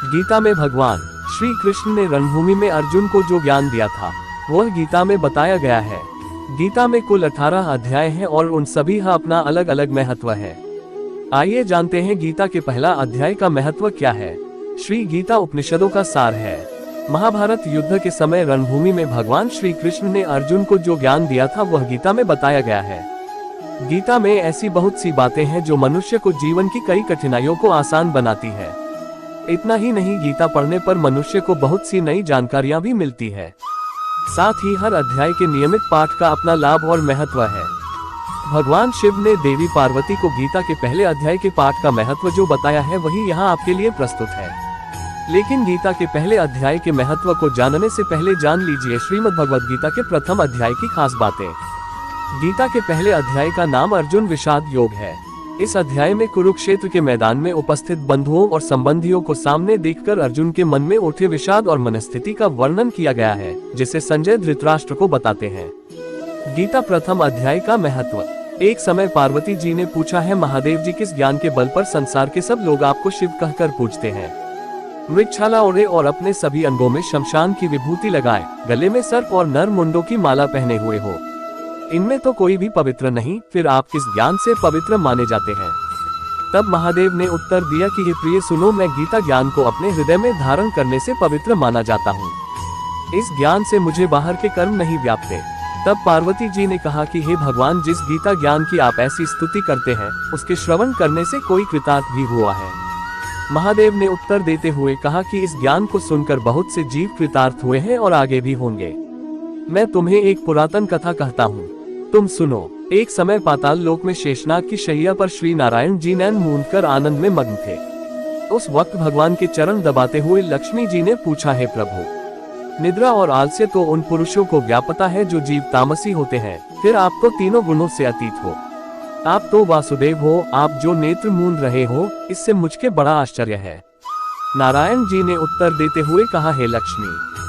गीता में भगवान श्री कृष्ण ने रणभूमि में अर्जुन को जो ज्ञान दिया था वह गीता में बताया गया है। गीता में कुल 18 अध्याय हैं और उन सभी का अपना अलग अलग महत्व है। आइए जानते हैं गीता के पहला अध्याय का महत्व क्या है। श्री गीता उपनिषदों का सार है। महाभारत युद्ध के समय रणभूमि में भगवान श्री कृष्ण ने अर्जुन को जो ज्ञान दिया था वह गीता में बताया गया है। गीता में ऐसी बहुत सी बातें हैं जो मनुष्य को जीवन की कई कठिनाइयों को आसान बनाती है। इतना ही नहीं, गीता पढ़ने पर मनुष्य को बहुत सी नई जानकारियां भी मिलती है। साथ ही हर अध्याय के नियमित पाठ का अपना लाभ और महत्व है। भगवान शिव ने देवी पार्वती को गीता के पहले अध्याय के पाठ का महत्व जो बताया है वही यहाँ आपके लिए प्रस्तुत है। लेकिन गीता के पहले अध्याय के महत्व को जानने से पहले जान लीजिए श्रीमद् भगवद गीता के प्रथम अध्याय की खास बातें। गीता के पहले अध्याय का नाम अर्जुन विषाद योग है। इस अध्याय में कुरुक्षेत्र के मैदान में उपस्थित बंधुओं और संबंधियों को सामने देखकर अर्जुन के मन में उठे विषाद और मनस्थिति का वर्णन किया गया है, जिसे संजय धृतराष्ट्र को बताते हैं। गीता प्रथम अध्याय का महत्व। एक समय पार्वती जी ने पूछा है, महादेव जी किस ज्ञान के बल पर संसार के सब लोग आपको शिव कहकर पूछते हैं। मृगछाला ओढ़े और अपने सभी अंगों में शमशान की विभूति लगाए, गले में सर्प और नर मुंडों की माला पहने हुए हो, इनमें तो कोई भी पवित्र नहीं, फिर आप किस ज्ञान से पवित्र माने जाते हैं। तब महादेव ने उत्तर दिया कि हे प्रिय सुनो, मैं गीता ज्ञान को अपने हृदय में धारण करने से पवित्र माना जाता हूँ। इस ज्ञान से मुझे बाहर के कर्म नहीं व्यापते। तब पार्वती जी ने कहा कि हे भगवान, जिस गीता ज्ञान की आप ऐसी स्तुति करते हैं उसके श्रवण करने से कोई कृतार्थ भी हुआ है। महादेव ने उत्तर देते हुए कहा कि इस ज्ञान को सुनकर बहुत से जीव कृतार्थ हुए हैं और आगे भी होंगे। मैं तुम्हें एक पुरातन कथा कहता हूँ, तुम सुनो। एक समय पाताल लोक में शेषनाग की शैया पर श्री नारायण जी नैन मूंद कर आनंद में मग्न थे। उस वक्त भगवान के चरण दबाते हुए लक्ष्मी जी ने पूछा, है प्रभु, निद्रा और आलस्य तो उन पुरुषों को व्यापता है जो जीव तामसी होते हैं, फिर आप तो तीनों गुणों से अतीत हो। आप तो वासुदेव हो, आप जो नेत्र मूंद रहे हो, इससे मुझके बड़ा आश्चर्य है। नारायण जी ने उत्तर देते हुए कहा, हे लक्ष्मी,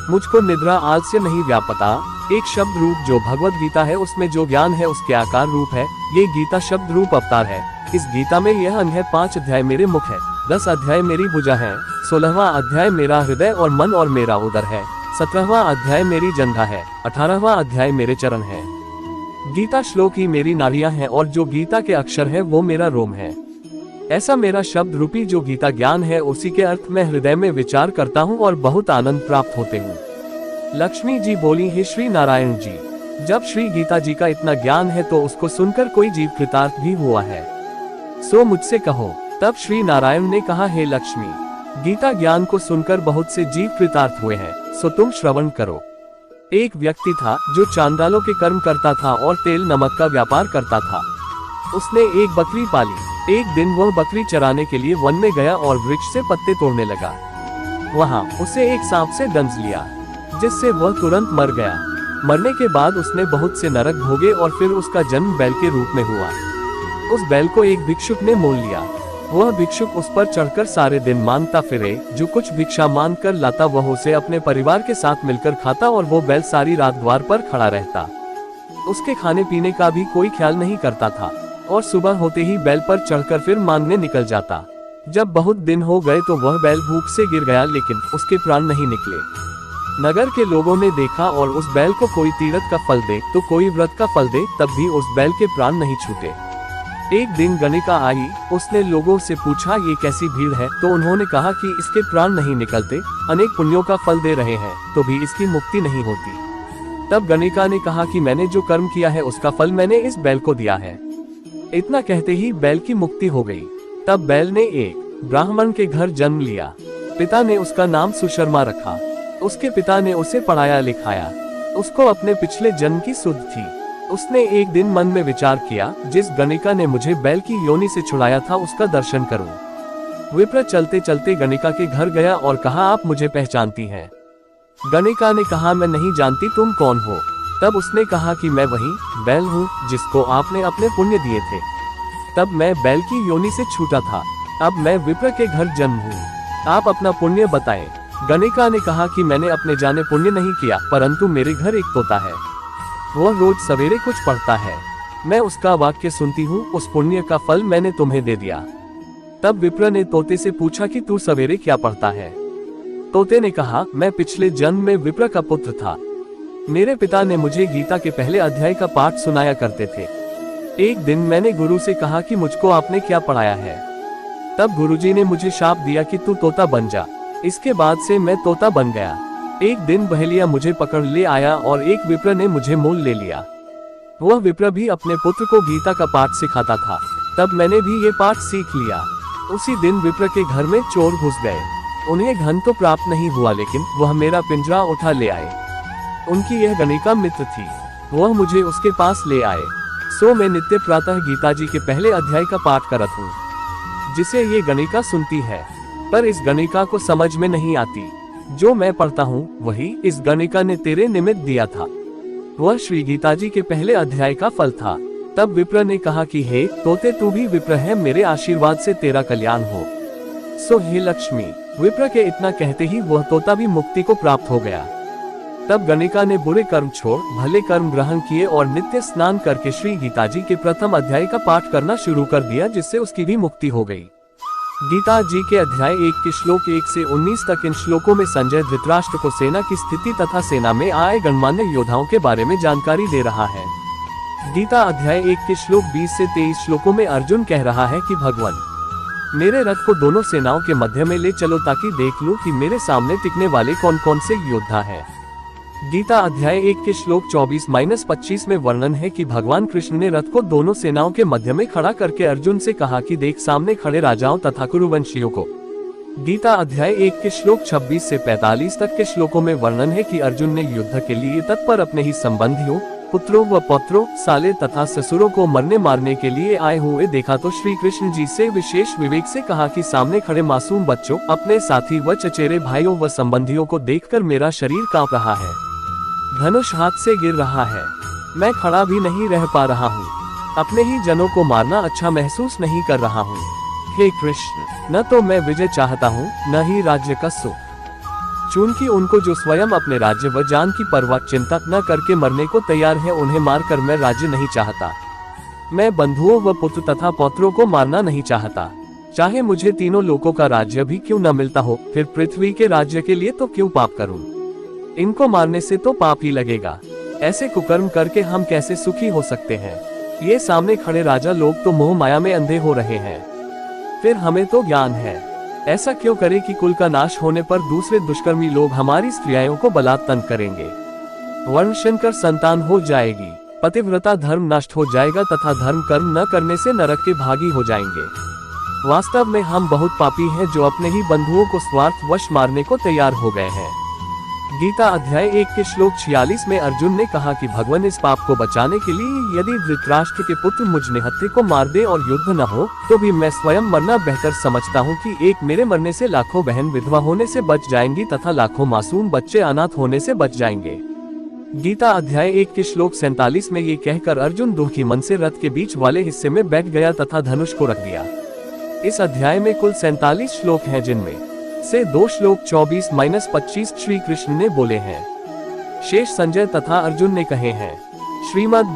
मुझको निद्रा आलस्य नहीं व्यापता। एक शब्द रूप जो भगवत गीता है उसमें जो ज्ञान है उसके आकार रूप है। ये गीता शब्द रूप अवतार है। इस गीता में यह अंग है, 5 अध्याय मेरे मुख है, 10 अध्याय मेरी भुजा है, 16वां अध्याय मेरा हृदय और मन और मेरा उदर है, 17वां अध्याय मेरी जंघा है, 18वां अध्याय मेरे चरण है। गीता श्लोक ही मेरी नाड़ियां हैं और जो गीता के अक्षर है वो मेरा रोम है। ऐसा मेरा शब्द रूपी जो गीता ज्ञान है उसी के अर्थ में हृदय में विचार करता हूँ और बहुत आनंद प्राप्त होते हूँ। लक्ष्मी जी बोली, हे श्री नारायण जी, जब श्री गीता जी का इतना ज्ञान है तो उसको सुनकर कोई जीव कृतार्थ भी हुआ है, सो मुझसे कहो। तब श्री नारायण ने कहा, हे लक्ष्मी, गीता ज्ञान को सुनकर बहुत से जीव कृतार्थ हुए हैं, सो तुम श्रवण करो। एक व्यक्ति था जो चांडालों के कर्म करता था और तेल नमक का व्यापार करता था। उसने एक बकरी पाली। एक दिन वह बकरी चराने के लिए वन में गया और वृक्ष से पत्ते तोड़ने लगा। वहां उसे एक सांप से दंश लिया, जिससे वह तुरंत मर गया। मरने के बाद उसने बहुत से नरक भोगे और फिर उसका जन्म बैल के रूप में हुआ। उस बैल को एक भिक्षुक ने मोल लिया। वह भिक्षुक उस पर चढ़कर सारे दिन मांगता फिरे, जो कुछ भिक्षा मांग कर लाता वह उसे अपने परिवार के साथ मिलकर खाता और वो बैल सारी रात द्वार पर खड़ा रहता। उसके खाने पीने का भी कोई ख्याल नहीं करता था और सुबह होते ही बैल पर चढ़कर फिर मांगने निकल जाता। जब बहुत दिन हो गए तो वह बैल भूख से गिर गया, लेकिन उसके प्राण नहीं निकले। नगर के लोगों ने देखा और उस बैल को कोई तीरथ का फल दे तो कोई व्रत का फल दे, तब भी उस बैल के प्राण नहीं छूटे। एक दिन गणिका आई। उसने लोगों से पूछा, ये कैसी भीड़ है? तो उन्होंने कहा कि इसके प्राण नहीं निकलते, अनेक पुण्यों का फल दे रहे हैं तो भी इसकी मुक्ति नहीं होती। तब गणिका ने कहा कि मैंने जो कर्म किया है उसका फल मैंने इस बैल को दिया है। इतना कहते ही बैल की मुक्ति हो गई। तब बैल ने एक ब्राह्मण के घर जन्म लिया। पिता ने उसका नाम सुशर्मा रखा। उसके पिता ने उसे पढ़ाया लिखाया। उसको अपने पिछले जन्म की सुध थी। उसने एक दिन मन में विचार किया, जिस गणिका ने मुझे बैल की योनि से छुड़ाया था उसका दर्शन करूं। विप्र चलते चलते गणिका के घर गया और कहा, आप मुझे पहचानती हैं? गणिका ने कहा, मैं नहीं जानती, तुम कौन हो? तब उसने कहा कि मैं वही बैल हूँ जिसको आपने अपने पुण्य दिए थे। तब मैं बैल की योनि से छूटा था, अब मैं विप्र के घर जन्म हूँ, आप अपना पुण्य बताएं। गणिका ने कहा कि मैंने अपने जाने पुण्य नहीं किया, परंतु मेरे घर एक तोता है, वह रोज सवेरे कुछ पढ़ता है, मैं उसका वाक्य सुनती हूँ, उस पुण्य का फल मैंने तुम्हें दे दिया। तब विप्र ने तोते से पूछा कि तू सवेरे क्या पढ़ता है? तोते ने कहा, मैं पिछले जन्म में विप्र का पुत्र था। मेरे पिता ने मुझे गीता के पहले अध्याय का पाठ सुनाया करते थे। एक दिन मैंने गुरु से कहा कि मुझको आपने क्या पढ़ाया है। तब गुरुजी ने मुझे शाप दिया कि तू तोता बन जा। इसके बाद से मैं तोता बन गया। एक दिन बहेलिया मुझे पकड़ ले आया और एक विप्र ने मुझे मोल ले लिया। वह विप्र भी अपने पुत्र को गीता का पाठ सिखाता था। तब मैंने भी ये पाठ सीख लिया। उसी दिन विप्र के घर में चोर घुस गए। उन्हें धन तो प्राप्त नहीं हुआ, लेकिन वह मेरा पिंजरा उठा ले आए। उनकी यह गणिका मित्र थी। वह मुझे उसके पास ले आए। सो मैं नित्य प्रातः गीता जी के पहले अध्याय का पाठ करत हूँ, जिसे ये गणिका सुनती है। पर इस गणिका को समझ में नहीं आती। जो मैं पढ़ता हूँ वही इस गणिका ने तेरे निमित्त दिया था। वह श्री गीता जी के पहले अध्याय का फल था। तब विप्र ने कहा कि हे तोते, तू भी विप्र है, मेरे आशीर्वाद से तेरा कल्याण हो। सो हे लक्ष्मी। विप्र के इतना कहते ही वह तोता भी मुक्ति को प्राप्त हो गया। तब गणिका ने बुरे कर्म छोड़ भले कर्म ग्रहण किए और नित्य स्नान करके श्री गीता जी के प्रथम अध्याय का पाठ करना शुरू कर दिया, जिससे उसकी भी मुक्ति हो गई। गीता जी के अध्याय 1 के श्लोक 1 से 19 तक। इन श्लोकों में संजय धृतराष्ट्र को सेना की स्थिति तथा सेना में आए गणमान्य योद्धाओं के बारे में जानकारी दे रहा है। गीता अध्याय 1 के श्लोक 20 से 23 श्लोकों में अर्जुन कह रहा है कि भगवान, मेरे रथ को दोनों सेनाओं के मध्य में ले चलो, ताकि देख लूं कि मेरे सामने टिकने वाले कौन कौन से योद्धा हैं। गीता अध्याय 1 के श्लोक 24-25 में वर्णन है कि भगवान कृष्ण ने रथ को दोनों सेनाओं के मध्य में खड़ा करके अर्जुन से कहा कि देख सामने खड़े राजाओं तथा कुरुवंशियों को। गीता अध्याय 1 के श्लोक 26 से 45 तक के श्लोकों में वर्णन है कि अर्जुन ने युद्ध के लिए तत्पर अपने ही संबंधियों, पुत्रों व पौत्रों, साले तथा ससुरों को मरने मारने के लिए आए हुए देखा तो श्री कृष्ण जी से विशेष विवेक से कहा कि सामने खड़े मासूम बच्चों, अपने साथी व चचेरे भाइयों व संबंधियों को देखकर मेरा शरीर कांप रहा है। धनुष हाथ से गिर रहा है। मैं खड़ा भी नहीं रह पा रहा हूँ। अपने ही जनों को मारना अच्छा महसूस नहीं कर रहा हूँ। हे कृष्ण, न तो मैं विजय चाहता हूँ, न ही राज्य का सुख। चूंकि उनको जो स्वयं अपने राज्य व जान की परवाह चिंता न करके मरने को तैयार है, उन्हें मारकर मैं राज्य नहीं चाहता। मैं बंधुओं व पुत्र तथा पौत्रों को मारना नहीं चाहता। चाहे मुझे तीनों लोकों का राज्य भी क्यों न मिलता हो, फिर पृथ्वी के राज्य के लिए तो क्यों पाप करूं? इनको मारने से तो पाप ही लगेगा। ऐसे कुकर्म करके हम कैसे सुखी हो सकते हैं? ये सामने खड़े राजा लोग तो मोह माया में अंधे हो रहे हैं। फिर हमें तो ज्ञान है। ऐसा क्यों करे कि कुल का नाश होने पर दूसरे दुष्कर्मी लोग हमारी स्त्रियों को बलात्कार करेंगे, वर्णशंकर संतान हो जाएगी, पतिव्रता धर्म नष्ट हो जाएगा तथा धर्म कर्म न करने से नरक के भागी हो जाएंगे। वास्तव में हम बहुत पापी हैं, जो अपने ही बंधुओं को स्वार्थवश मारने को तैयार हो गए हैं। गीता अध्याय 1 के श्लोक 46 में अर्जुन ने कहा कि भगवान, इस पाप को बचाने के लिए यदि धृतराष्ट्र के पुत्र मुझ निहत्थे को मार दे और युद्ध न हो, तो भी मैं स्वयं मरना बेहतर समझता हूँ कि एक मेरे मरने से लाखों बहन विधवा होने से बच जाएंगी तथा लाखों मासूम बच्चे अनाथ होने से बच जाएंगे। गीता अध्याय 1 के श्लोक 47 में ये कहकर अर्जुन दुखी मन से रथ के बीच वाले हिस्से में बैठ गया तथा धनुष को रख दिया। इस अध्याय में कुल 47 श्लोक हैं, जिनमें से 2 श्लोक 24-25 श्री कृष्ण ने बोले हैं। शेष संजय तथा अर्जुन ने कहे हैं। श्रीमद्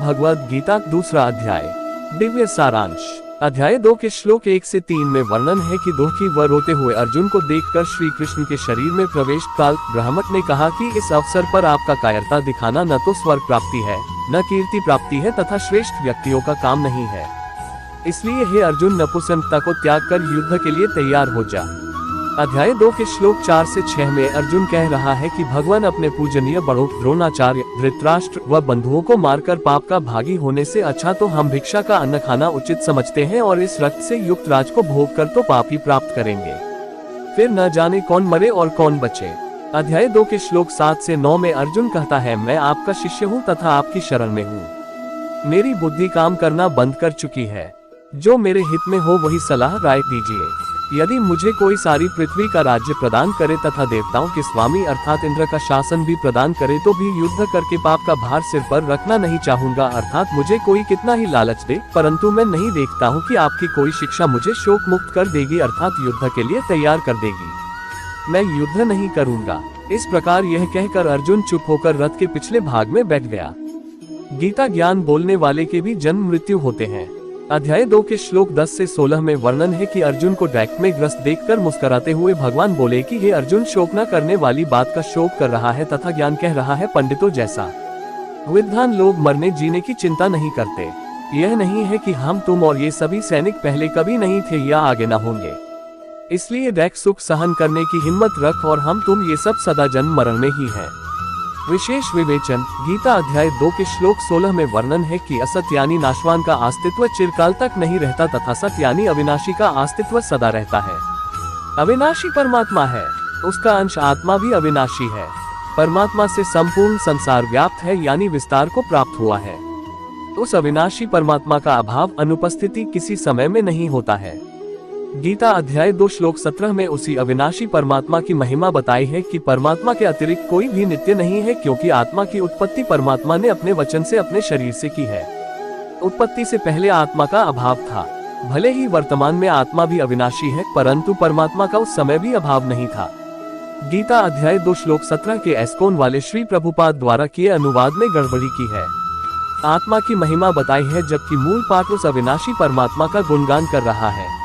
भगवद गीता दूसरा अध्याय, दिव्य सारांश। अध्याय 2 के श्लोक 1 से 3 में वर्णन है कि दुखी व रोते हुए अर्जुन को देखकर श्री कृष्ण के शरीर में प्रवेश काल ब्रह्मट ने कहा कि इस अवसर पर आपका कायरता दिखाना न तो स्वर्ग प्राप्ति है, न कीर्ति प्राप्ति है तथा श्रेष्ठ व्यक्तियों का काम नहीं है। इसलिए हे अर्जुन, नपुंसकता को त्याग कर युद्ध के लिए तैयार हो जा। अध्याय 2 के श्लोक 4 से 6 में अर्जुन कह रहा है कि भगवान अपने पूजनीय बड़ों द्रोणाचार्य, धृतराष्ट्र व बंधुओं को मारकर पाप का भागी होने से अच्छा तो हम भिक्षा का अन्न खाना उचित समझते हैं, और इस रक्त से युक्त राज को भोग कर तो पाप ही प्राप्त करेंगे। फिर न जाने कौन मरे और कौन बचे। अध्याय 2 के श्लोक 7 से 9 में अर्जुन कहता है, मैं आपका शिष्य हूँ तथा आपकी शरण में हूँ। मेरी बुद्धि काम करना बंद कर चुकी है। जो मेरे हित में हो वही सलाह राय दीजिए। यदि मुझे कोई सारी पृथ्वी का राज्य प्रदान करे तथा देवताओं के स्वामी अर्थात इंद्र का शासन भी प्रदान करे, तो भी युद्ध करके पाप का भार सिर पर रखना नहीं चाहूंगा। अर्थात मुझे कोई कितना ही लालच दे, परंतु मैं नहीं देखता हूँ कि आपकी कोई शिक्षा मुझे शोक मुक्त कर देगी, अर्थात युद्ध के लिए तैयार कर देगी। मैं युद्ध नहीं करूंगा। इस प्रकार यह कहकर अर्जुन चुप होकर रथ के पिछले भाग में बैठ गया। गीता ज्ञान बोलने वाले के भी जन्म मृत्यु होते हैं। अध्याय 2 के श्लोक 10 से 16 में वर्णन है कि अर्जुन को दैत्य में ग्रस्त देखकर मुस्कुराते हुए भगवान बोले कि हे अर्जुन, शोक न करने वाली बात का शोक कर रहा है तथा ज्ञान कह रहा है पंडितों जैसा। विद्वान लोग मरने जीने की चिंता नहीं करते। यह नहीं है कि हम तुम और ये सभी सैनिक पहले कभी नहीं थे या आगे न होंगे, इसलिए दैत्य सुख सहन करने की हिम्मत रख और हम तुम ये सब सदा जन्म मरण में ही हैं। विशेष विवेचन। गीता अध्याय 2 के श्लोक 16 में वर्णन है कि असत यानी नाशवान का अस्तित्व चिरकाल तक नहीं रहता तथा सत यानी अविनाशी का अस्तित्व सदा रहता है। अविनाशी परमात्मा है, उसका अंश आत्मा भी अविनाशी है। परमात्मा से संपूर्ण संसार व्याप्त है यानी विस्तार को प्राप्त हुआ है। उस अविनाशी परमात्मा का अभाव, अनुपस्थिति किसी समय में नहीं होता है। गीता अध्याय 2 श्लोक 17 में उसी अविनाशी परमात्मा की महिमा बताई है कि परमात्मा के अतिरिक्त कोई भी नित्य नहीं है, क्योंकि आत्मा की उत्पत्ति परमात्मा ने अपने वचन से अपने शरीर से की है। उत्पत्ति से पहले आत्मा का अभाव था। भले ही वर्तमान में आत्मा भी अविनाशी है, परंतु परमात्मा का उस समय भी अभाव नहीं था। गीता अध्याय 2 श्लोक 17 के एस्कोन वाले श्री प्रभुपाद द्वारा किए अनुवाद में गड़बड़ी की है। आत्मा की महिमा बताई है, जबकि मूल पाठ उस अविनाशी परमात्मा का गुणगान कर रहा है।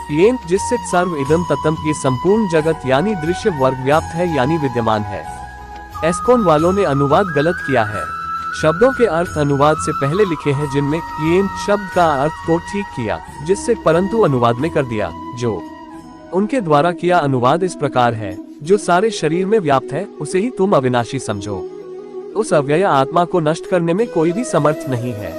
ये जिससे सर्व इदम ततम ये संपूर्ण जगत यानी दृश्य वर्ग व्याप्त है यानी विद्यमान है। एस्कोन वालों ने अनुवाद गलत किया है। शब्दों के अर्थ अनुवाद से पहले लिखे हैं, जिनमें ये शब्द का अर्थ को ठीक किया जिससे, परंतु अनुवाद में कर दिया। जो उनके द्वारा किया अनुवाद इस प्रकार है, जो सारे शरीर में व्याप्त है उसे ही तुम अविनाशी समझो। उस अव्यय आत्मा को नष्ट करने में कोई भी समर्थ नहीं है।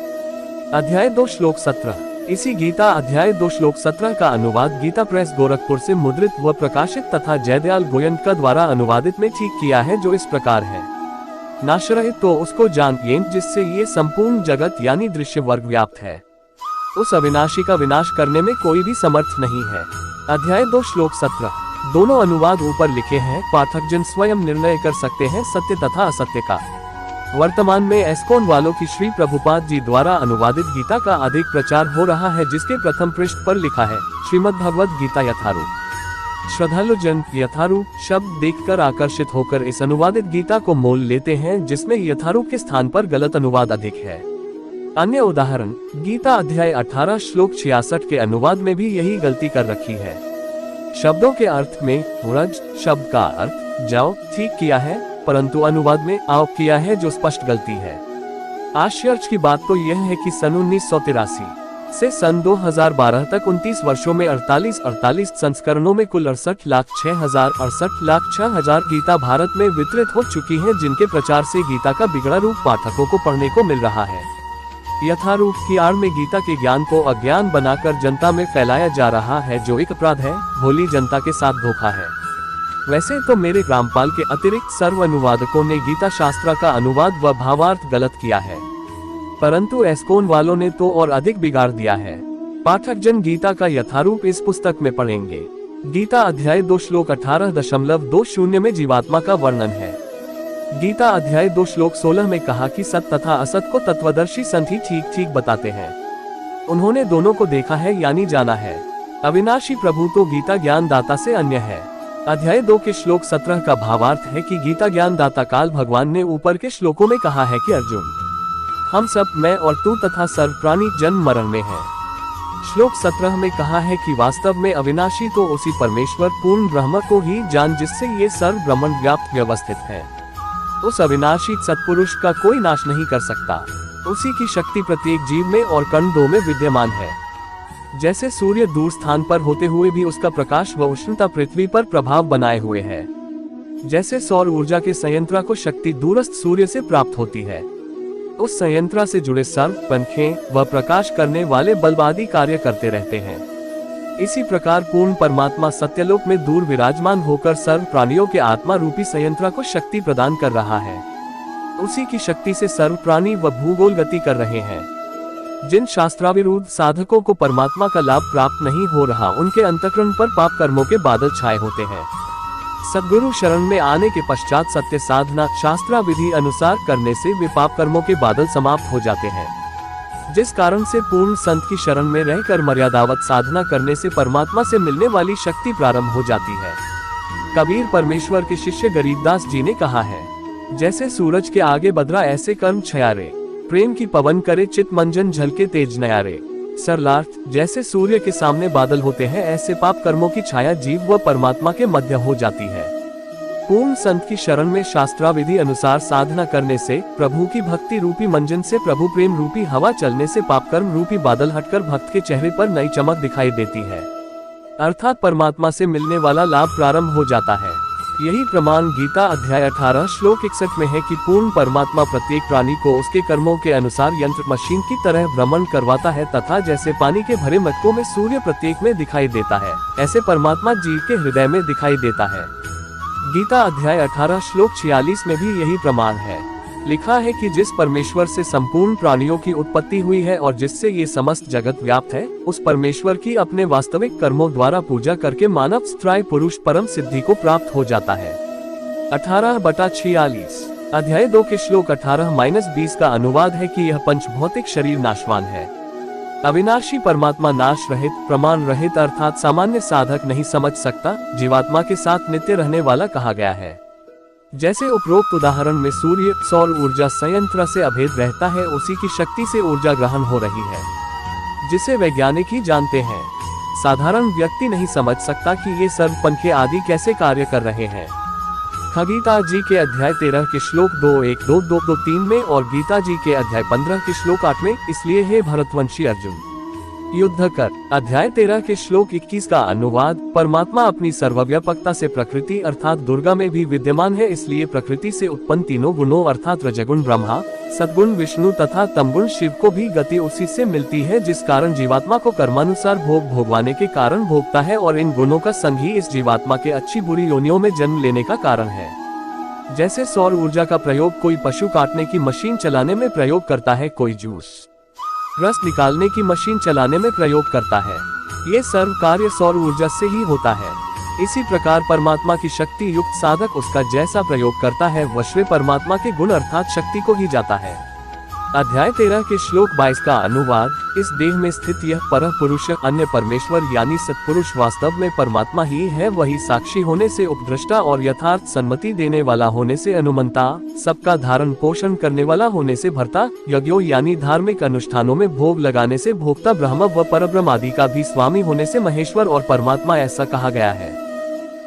अध्याय 2 श्लोक 17। इसी गीता अध्याय 2 श्लोक 17 का अनुवाद गीता प्रेस गोरखपुर से मुद्रित व प्रकाशित तथा जयदयाल गोयनका द्वारा अनुवादित में ठीक किया है, जो इस प्रकार है। नाशरहित तो उसको जानिए जिससे ये संपूर्ण जगत यानी दृश्य वर्ग व्याप्त है। उस अविनाशी का विनाश करने में कोई भी समर्थ नहीं है। अध्याय 2 श्लोक 17। दोनों अनुवाद ऊपर लिखे हैं, पाठकजन स्वयं निर्णय कर सकते हैं सत्य तथा असत्य का। वर्तमान में एस्कोन वालों की श्री प्रभुपाद जी द्वारा अनुवादित गीता का अधिक प्रचार हो रहा है, जिसके प्रथम पृष्ठ पर लिखा है श्रीमद् भगवद गीता यथारूप। श्रद्धालु जन यथारूप शब्द देखकर आकर्षित होकर इस अनुवादित गीता को मोल लेते हैं, जिसमें यथारूप के स्थान पर गलत अनुवाद अधिक है। अन्य उदाहरण, गीता अध्याय 18 श्लोक 66 के अनुवाद में भी यही गलती कर रखी है। शब्दों के अर्थ में व्रज शब्द का अर्थ जाओ ठीक किया है, परंतु अनुवाद में आओ किया है, जो स्पष्ट गलती है। आश्चर्य की बात तो यह है कि सन 1983 से सन 2012 तक 29 वर्षों में 48 संस्करणों में कुल 68,06,000 गीता भारत में वितरित हो चुकी हैं, जिनके प्रचार से गीता का बिगड़ा रूप पाठकों को पढ़ने को मिल रहा है। यथारूप की आड़ में गीता के ज्ञान को अज्ञान बनाकर जनता में फैलाया जा रहा है, जो एक अपराध है, भोली जनता के साथ धोखा है। वैसे तो मेरे रामपाल के अतिरिक्त सर्व अनुवादकों ने गीता शास्त्र का अनुवाद व भावार्थ गलत किया है, परंतु एस्कोन वालों ने तो और अधिक बिगाड़ दिया है। पाठक जन गीता का यथारूप इस पुस्तक में पढ़ेंगे। गीता अध्याय 2 श्लोक 18.20 में जीवात्मा का वर्णन है। गीता अध्याय 2 श्लोक 16 में कहा कि सत तथा असत को तत्वदर्शी संत ही ठीक ठीक बताते हैं। उन्होंने दोनों को देखा है यानी जाना है। अविनाशी प्रभु तो गीता ज्ञान दाता से अन्य है। अध्याय 2 के श्लोक 17 का भावार्थ है कि गीता ज्ञान दाता काल भगवान ने ऊपर के श्लोकों में कहा है कि अर्जुन, हम सब, मैं और तू तथा सर्व प्राणी जन्म मरण में हैं। श्लोक 17 में कहा है कि वास्तव में अविनाशी तो उसी परमेश्वर पूर्ण ब्रह्म को ही जान, जिससे ये सर्व ब्रह्मांड व्याप्त व्यवस्थित है। उस अविनाशी सत्पुरुष का कोई नाश नहीं कर सकता। उसी की शक्ति प्रत्येक जीव में और कण दो में विद्यमान है। जैसे सूर्य दूर स्थान पर होते हुए भी उसका प्रकाश व उष्णता पृथ्वी पर प्रभाव बनाए हुए है, जैसे सौर ऊर्जा के संयंत्र को शक्ति दूरस्थ सूर्य से प्राप्त होती है, उस संयंत्र से जुड़े सर्व पंखें व प्रकाश करने वाले बल्ब आदि कार्य करते रहते हैं। इसी प्रकार पूर्ण परमात्मा सत्यलोक में दूर विराजमान होकर सर्व प्राणियों के आत्मा रूपी संयंत्र को शक्ति प्रदान कर रहा है। उसी की शक्ति से सर्व प्राणी व भूगोल गति कर रहे हैं। जिन शास्त्राविरुद्ध साधकों को परमात्मा का लाभ प्राप्त नहीं हो रहा, उनके अंतःकरण पर पाप कर्मों के बादल छाए होते हैं। सद्गुरु शरण में आने के पश्चात सत्य साधना शास्त्राविधि अनुसार करने से वे पाप कर्मों के बादल समाप्त हो जाते हैं, जिस कारण से पूर्ण संत की शरण में रहकर मर्यादावत साधना करने से परमात्मा से मिलने वाली शक्ति प्रारंभ हो जाती है। कबीर परमेश्वर के शिष्य गरीबदास जी ने कहा है, जैसे सूरज के आगे बदरा ऐसे कर्म छयारे, प्रेम की पवन करे चित मंजन झलके तेज नयारे। सरलार्थ, जैसे सूर्य के सामने बादल होते हैं, ऐसे पाप कर्मों की छाया जीव व परमात्मा के मध्य हो जाती है। पूर्ण संत की शरण में शास्त्राविधि अनुसार साधना करने से, प्रभु की भक्ति रूपी मंजन से, प्रभु प्रेम रूपी हवा चलने से पाप कर्म रूपी बादल हटकर भक्त के चेहरे पर नई चमक दिखाई देती है, अर्थात परमात्मा से मिलने वाला लाभ प्रारंभ हो जाता है। यही प्रमाण गीता अध्याय 18 श्लोक 61 में है कि पूर्ण परमात्मा प्रत्येक प्राणी को उसके कर्मों के अनुसार यंत्र मशीन की तरह भ्रमण करवाता है, तथा जैसे पानी के भरे मटकों में सूर्य प्रत्येक में दिखाई देता है, ऐसे परमात्मा जीव के हृदय में दिखाई देता है। गीता अध्याय 18 श्लोक 46 में भी यही प्रमाण है। लिखा है कि जिस परमेश्वर से संपूर्ण प्राणियों की उत्पत्ति हुई है और जिससे ये समस्त जगत व्याप्त है, उस परमेश्वर की अपने वास्तविक कर्मों द्वारा पूजा करके मानव स्त्राय पुरुष परम सिद्धि को प्राप्त हो जाता है। 18/46 अध्याय 2 के श्लोक 18-20 का अनुवाद है कि यह पंच भौतिक शरीर नाशवान है। अविनाशी परमात्मा नाश रहित, प्रमाण रहित अर्थात सामान्य साधक नहीं समझ सकता, जीवात्मा के साथ नित्य रहने वाला कहा गया है। जैसे उपरोक्त उदाहरण में सूर्य सौर ऊर्जा संयंत्र से अभेद रहता है, उसी की शक्ति से ऊर्जा ग्रहण हो रही है, जिसे वैज्ञानिक ही जानते हैं। साधारण व्यक्ति नहीं समझ सकता कि ये सर्व पंखे आदि कैसे कार्य कर रहे हैं। गीता जी के अध्याय 13 के श्लोक 2:1-2:2-3 में और गीता जी के अध्याय 15 के श्लोक 8 में, इसलिए हे भरतवंशी अर्जुन युद्ध कर। अध्याय 13 के श्लोक 21 का अनुवाद, परमात्मा अपनी सर्वव्यापकता से प्रकृति अर्थात दुर्गा में भी विद्यमान है, इसलिए प्रकृति से उत्पन्न तीनों गुणों अर्थात रजगुण ब्रह्मा, सद्गुण विष्णु तथा तमगुण शिव को भी गति उसी से मिलती है, जिस कारण जीवात्मा को कर्मानुसार भोग भोगवाने के कारण भोगता है, और इन गुणों का संग ही इस जीवात्मा के अच्छी बुरी योनियों में जन्म लेने का कारण है। जैसे सौर ऊर्जा का प्रयोग कोई पशु काटने की मशीन चलाने में प्रयोग करता है, कोई जूस रस निकालने की मशीन चलाने में प्रयोग करता है, ये सर्व कार्य सौर ऊर्जा से ही होता है। इसी प्रकार परमात्मा की शक्ति युक्त साधक उसका जैसा प्रयोग करता है, वह श्रेय परमात्मा के गुण अर्थात शक्ति को ही जाता है। अध्याय 13 के श्लोक 22 का अनुवाद, इस देह में स्थित यह पर पुरुष अन्य परमेश्वर यानी सत्पुरुष वास्तव में परमात्मा ही है, वही साक्षी होने से उपद्रष्टा और यथार्थ सम्मति देने वाला होने से अनुमंता, सबका धारण पोषण करने वाला होने से भर्ता, यज्ञों यानी धार्मिक अनुष्ठानों में भोग लगाने से भोक्ता, ब्रह्म व परब्रह्म आदि का भी स्वामी होने से महेश्वर और परमात्मा ऐसा कहा गया है।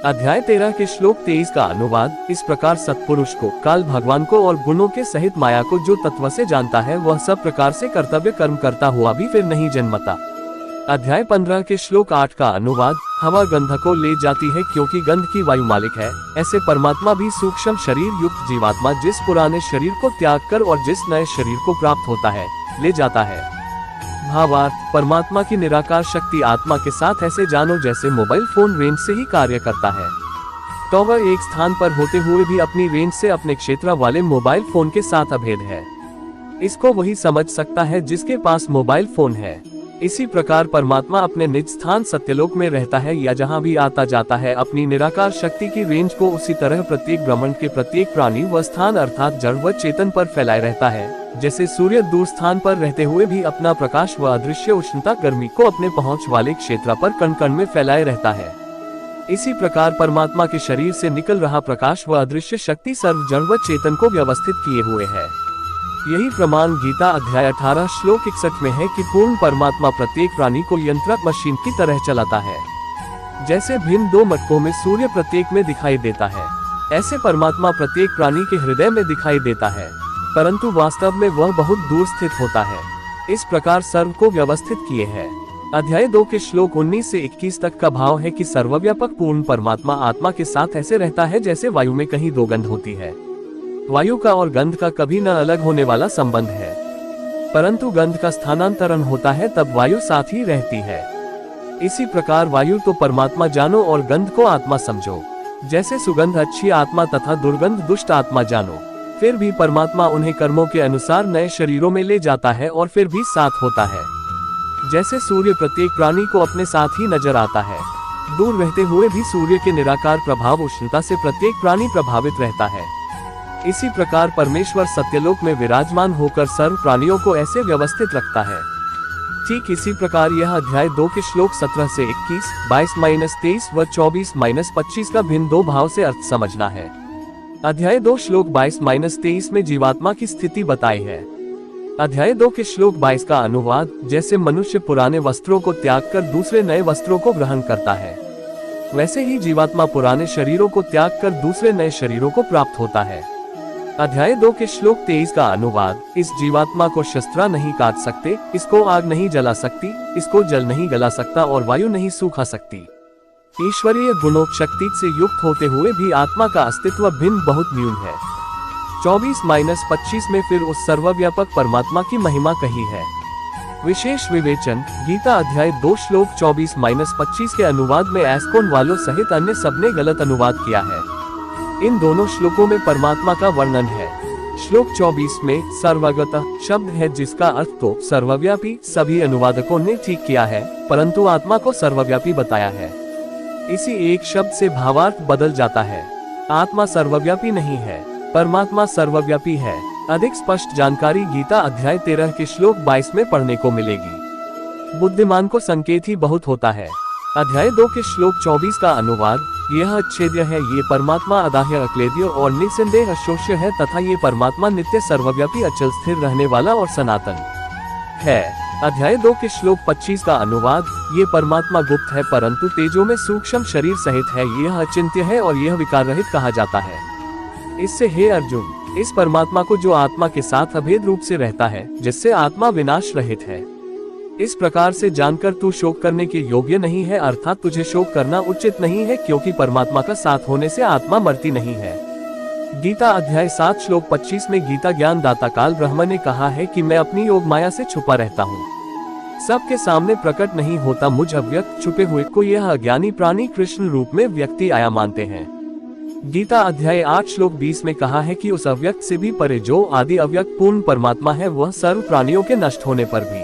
अध्याय 13 के श्लोक 23 का अनुवाद, इस प्रकार सत्पुरुष को, काल भगवान को और गुणों के सहित माया को जो तत्व से जानता है, वह सब प्रकार से कर्तव्य कर्म करता हुआ भी फिर नहीं जन्मता। अध्याय 15 के श्लोक 8 का अनुवाद, हवा गंध को ले जाती है क्योंकि गंध की वायु मालिक है, ऐसे परमात्मा भी सूक्ष्म शरीर युक्त जीवात्मा जिस पुराने शरीर को त्याग कर और जिस नए शरीर को प्राप्त होता है, ले जाता है। भावार्थ, परमात्मा की निराकार शक्ति आत्मा के साथ ऐसे जानो जैसे मोबाइल फोन रेंज से ही कार्य करता है, तो वह एक स्थान पर होते हुए भी अपनी रेंज से अपने क्षेत्र वाले मोबाइल फोन के साथ अभेद है। इसको वही समझ सकता है जिसके पास मोबाइल फोन है। इसी प्रकार परमात्मा अपने निज स्थान सत्यलोक में रहता है या जहाँ भी आता जाता है, अपनी निराकार शक्ति की रेंज को उसी तरह प्रत्येक ब्रह्मांड के प्रत्येक प्राणी व स्थान अर्थात जड़ व चेतन पर फैलाए रहता है, जैसे सूर्य दूर स्थान पर रहते हुए भी अपना प्रकाश व अदृश्य उष्णता गर्मी को अपने पहुंच वाले क्षेत्र पर कण कण में फैलाए रहता है। इसी प्रकार परमात्मा के शरीर से निकल रहा प्रकाश व अदृश्य शक्ति सर्व जड़ व चेतन को व्यवस्थित किए हुए है। यही प्रमाण गीता अध्याय 18 श्लोक 61 में है कि पूर्ण परमात्मा प्रत्येक प्राणी को यंत्र मशीन की तरह चलाता है। जैसे भिन्न दो मटकों में सूर्य प्रत्येक में दिखाई देता है, ऐसे परमात्मा प्रत्येक प्राणी के हृदय में दिखाई देता है, परंतु वास्तव में वह बहुत दूर स्थित होता है। इस प्रकार सर्व को व्यवस्थित किए है। अध्याय 2 के श्लोक 19 से 21 तक का भाव है कि सर्वव्यापक पूर्ण परमात्मा आत्मा के साथ ऐसे रहता है जैसे वायु में कहीं दो गंध होती है। वायु का और गंध का कभी न अलग होने वाला संबंध है, परंतु गंध का स्थानांतरण होता है तब वायु साथ ही रहती है। इसी प्रकार वायु तो परमात्मा जानो और गंध को आत्मा समझो। जैसे सुगंध अच्छी आत्मा तथा दुर्गंध दुष्ट आत्मा जानो, फिर भी परमात्मा उन्हें कर्मों के अनुसार नए शरीरों में ले जाता है और फिर भी साथ होता है। जैसे सूर्य प्रत्येक प्राणी को अपने साथ ही नजर आता है, दूर रहते हुए भी सूर्य के निराकार प्रभाव उष्णता से प्रत्येक प्राणी प्रभावित रहता है। इसी प्रकार परमेश्वर सत्यलोक में विराजमान होकर सर्व प्राणियों को ऐसे व्यवस्थित रखता है। ठीक इसी प्रकार यह अध्याय 2 के श्लोक 17 से 21, 22-23 व 24-25 का भिन्न दो भाव से अर्थ समझना है। अध्याय 2 श्लोक 22-23 में जीवात्मा की स्थिति बताई है। अध्याय 2 के श्लोक 22 का अनुवाद, जैसे मनुष्य पुराने वस्त्रों को त्याग कर दूसरे नए वस्त्रों को ग्रहण करता है, वैसे ही जीवात्मा पुराने शरीरों को त्याग कर दूसरे नए शरीरों को प्राप्त होता है। अध्याय 2 के श्लोक 23 का अनुवाद, इस जीवात्मा को शस्त्र नहीं काट सकते, इसको आग नहीं जला सकती, इसको जल नहीं गला सकता और वायु नहीं सूखा सकती। ईश्वरीय गुणों शक्ति से युक्त होते हुए भी आत्मा का अस्तित्व भिन्न बहुत न्यून है। 24-25 में फिर उस सर्वव्यापक परमात्मा की महिमा कही है। विशेष विवेचन, गीता अध्याय 2 श्लोक 24-25 के अनुवाद में एस्कोन वालों सहित अन्य सबने गलत अनुवाद किया है। इन दोनों श्लोकों में परमात्मा का वर्णन है। श्लोक 24 में सर्वगत शब्द है, जिसका अर्थ तो सर्वव्यापी सभी अनुवादकों ने ठीक किया है, परंतु आत्मा को सर्वव्यापी बताया है। इसी एक शब्द से भावार्थ बदल जाता है। आत्मा सर्वव्यापी नहीं है, परमात्मा सर्वव्यापी है। अधिक स्पष्ट जानकारी गीता अध्याय 13 के श्लोक 22 में पढ़ने को मिलेगी। बुद्धिमान को संकेत ही बहुत होता है। अध्याय 2 के श्लोक 24 का अनुवाद, यह अच्छेद्य है, ये परमात्मा अदाह्य अक्लेद्य और निसंदेह अशोष्य है तथा ये परमात्मा नित्य सर्वव्यापी अचल स्थिर रहने वाला और सनातन है। अध्याय 2 के श्लोक 25 का अनुवाद, ये परमात्मा गुप्त है परंतु तेजो में सूक्ष्म शरीर सहित है, यह अचिंत्य है और यह विकार रहित कहा जाता है। इससे हे अर्जुन, इस परमात्मा को जो आत्मा के साथ अभेद रूप से रहता है, जिससे आत्मा विनाश रहित है, इस प्रकार से जानकर तू शोक करने के योग्य नहीं है, अर्थात तुझे शोक करना उचित नहीं है, क्योंकि परमात्मा का साथ होने से आत्मा मरती नहीं है। गीता अध्याय 7 श्लोक 25 में गीता ज्ञान दाता काल ब्रह्म ने कहा है कि मैं अपनी योग माया से छुपा रहता हूँ, सबके सामने प्रकट नहीं होता, मुझ अव्यक्त छुपे हुए को यह अज्ञानी प्राणी कृष्ण रूप में व्यक्ति आया मानते हैं। गीता अध्याय 8 श्लोक 20 में कहा है कि उस अव्यक्त से भी परे जो आदि अव्यक्त पूर्ण परमात्मा है, वह सर्व प्राणियों के नष्ट होने पर भी